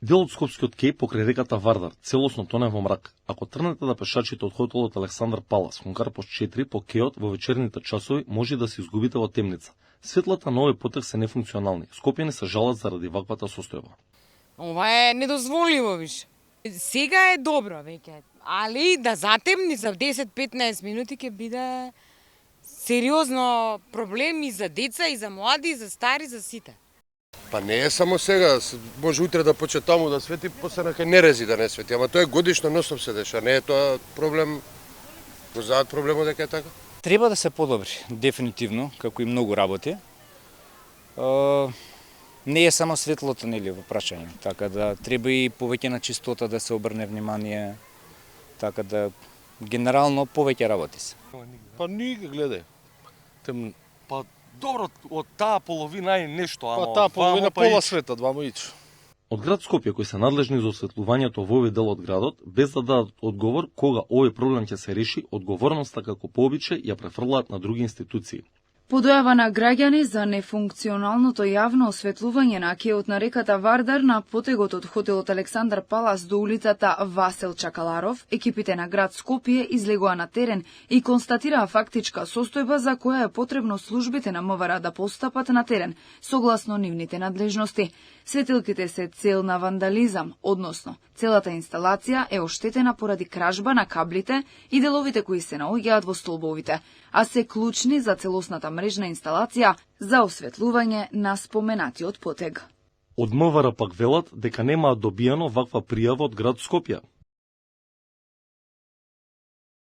Дел од Скопскиот кеј покрај реката Вардар целосно тоне во мрак. Ако тргнете да пешачите од хотелот Александар Палас кон Карпош 4 по кејот во вечерните часови, може да се изгубите во темница. Светлата на овој потек се нефункционални. Скопјани се жалат заради ваквата состојба. Ова е недозволиво више. Сега е добро веќе, али да затемни за 10-15 минути ќе биде сериозно проблем и за деца, и за млади, и за стари, за сите. Па не е само сега, може утре да почне таму да свети, после нека нерези да не свети, ама тоа е годишно носов се деша, не е тоа проблем, го знаат проблемот дека е така? Треба да се подобри, дефинитивно, како и многу работи. Не е само светлото нели во прашање, така да треба и повеќе на чистота да се обрне внимание, така да генерално повеќе работи се. Па нига гледај. Па добро, од таа половина е нешто, ама па таа половина пола света, двамо ич. Од град Скопје, кои се надлежни за осветлувањето во овој дел од градот, без да дадат одговор кога овој проблем ќе се реши, одговорноста како пообичај ја префрлаат на други институции. По дојава на граѓани за нефункционалното јавно осветлување на кејот на реката Вардар на потегот од хотелот Александар Палас до улицата Васел Чакаларов, екипите на град Скопје излегоа на терен и констатираа фактичка состојба за која е потребно службите на МВР да постапат на терен, согласно нивните надлежности. Светилките се цел на вандализам, односно, целата инсталација е оштетена поради кражба на каблите и деловите кои се наоѓаат во столбовите, а се клучни за целосната мрежна инсталација за осветлување на споменатиот потег. Од МВР пак велат дека немаат добијано ваква пријава од град Скопје.